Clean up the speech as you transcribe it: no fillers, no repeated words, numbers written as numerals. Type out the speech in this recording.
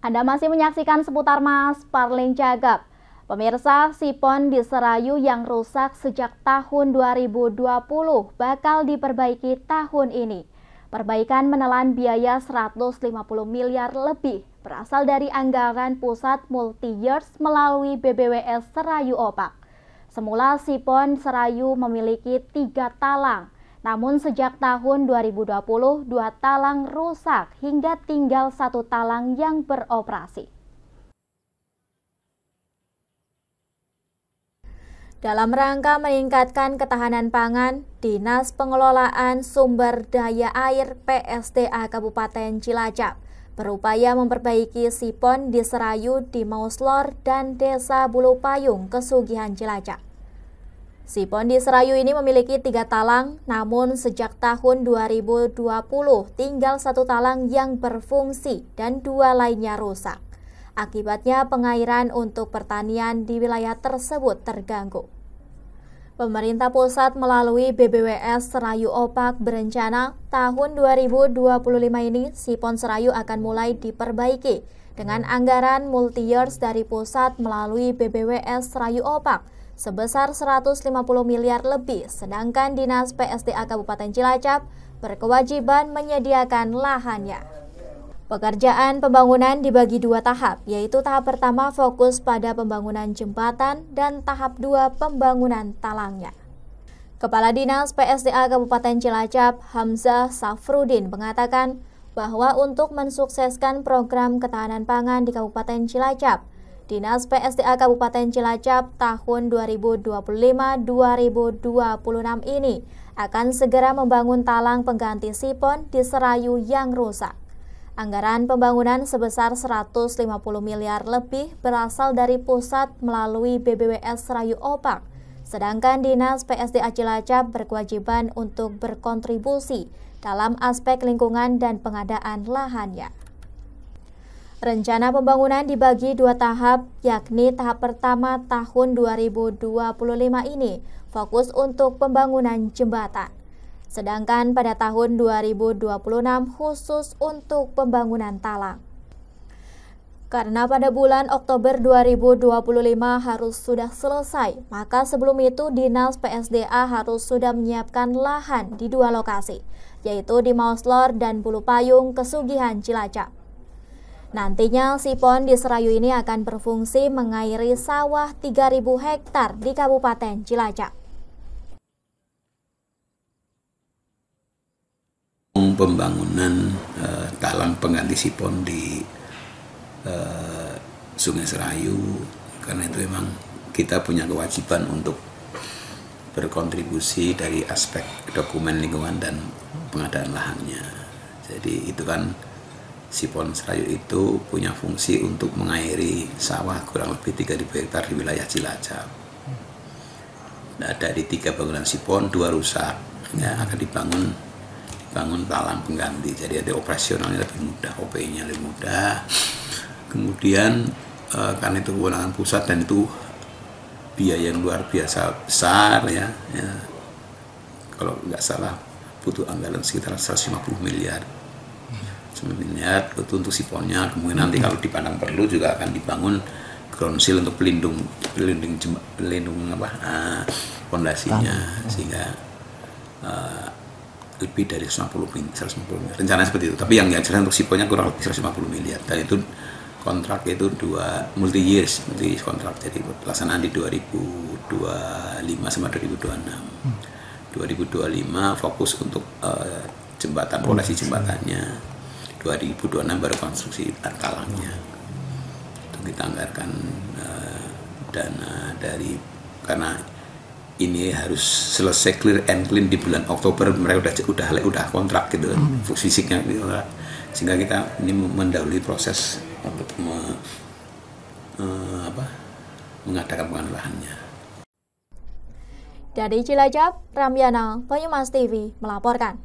Anda masih menyaksikan seputar Mas Parling Cagap. Pemirsa, sipon di Serayu yang rusak sejak tahun 2020 bakal diperbaiki tahun ini. Perbaikan menelan biaya 150 miliar lebih berasal dari anggaran pusat multi-years melalui BBWS Serayu Opak. Semula sipon Serayu memiliki 3 talang. Namun sejak tahun 2020, 2 talang rusak hingga tinggal 1 talang yang beroperasi. Dalam rangka meningkatkan ketahanan pangan, Dinas Pengelolaan Sumber Daya Air PSDA Kabupaten Cilacap berupaya memperbaiki sipon di Serayu, di Mauslor, dan Desa Bulu Payung, Kesugihan Cilacap. Sipon di Serayu ini memiliki 3 talang, namun sejak tahun 2020 tinggal 1 talang yang berfungsi dan 2 lainnya rusak. Akibatnya pengairan untuk pertanian di wilayah tersebut terganggu. Pemerintah pusat melalui BBWS Serayu Opak berencana tahun 2025 ini sipon Serayu akan mulai diperbaiki dengan anggaran multi-years dari pusat melalui BBWS Serayu Opak sebesar 150 miliar lebih, sedangkan Dinas PSDA Kabupaten Cilacap berkewajiban menyediakan lahannya. Pekerjaan pembangunan dibagi 2 tahap, yaitu tahap pertama fokus pada pembangunan jembatan dan tahap 2 pembangunan talangnya. Kepala Dinas PSDA Kabupaten Cilacap, Hamzah Safrudin, mengatakan bahwa untuk mensukseskan program ketahanan pangan di Kabupaten Cilacap, Dinas PSDA Kabupaten Cilacap tahun 2025-2026 ini akan segera membangun talang pengganti sipon di Serayu yang rusak. Anggaran pembangunan sebesar 150 miliar lebih berasal dari pusat melalui BBWS Serayu Opak, sedangkan Dinas PSDA Cilacap berkewajiban untuk berkontribusi dalam aspek lingkungan dan pengadaan lahannya. Rencana pembangunan dibagi 2 tahap, yakni tahap pertama tahun 2025 ini fokus untuk pembangunan jembatan. Sedangkan pada tahun 2026 khusus untuk pembangunan talang. Karena pada bulan Oktober 2025 harus sudah selesai, maka sebelum itu Dinas PSDA harus sudah menyiapkan lahan di 2 lokasi, yaitu di Mauslor dan Bulu Payung, Kesugihan Cilacap. Nantinya sipon di Serayu ini akan berfungsi mengairi sawah 3.000 hektar di Kabupaten Cilacap. Pembangunan talang pengganti sipon di Sungai Serayu, karena itu memang kita punya kewajiban untuk berkontribusi dari aspek dokumen lingkungan dan pengadaan lahannya. Jadi itu kan sipon Serayu itu punya fungsi untuk mengairi sawah kurang lebih 3.000 hektar di wilayah Cilacap. Nah, dari 3 bangunan sipon 2 rusak, ya, akan dibangun talang pengganti. Jadi ada operasionalnya lebih mudah, OP-nya lebih mudah. Kemudian karena itu kewenangan pusat dan itu biaya yang luar biasa besar, ya. Kalau nggak salah butuh anggaran sekitar 150 miliar. Itu untuk siponnya. Kemudian nanti kalau dipandang perlu juga akan dibangun ground seal untuk pelindung fondasinya, sehingga lebih dari 150 miliar. Rencananya seperti itu. Tapi yang jelas untuk siponnya kurang lebih 150 miliar. Dan itu kontrak itu 2 multi years kontrak. Jadi pelaksanaan di 2025 sama 2026. 2025 fokus untuk jembatan, fondasi jembatannya. 2026 baru konstruksi talangnya. Itu kita anggarkan dana dari, karena ini harus selesai clear and clean di bulan Oktober, mereka udah kontrak gitu, fisiknya gitu, sehingga kita ini mendahului proses untuk mengadakan pengadaan lahannya. Dari Cilacap, Ramyana, Banyumas TV melaporkan.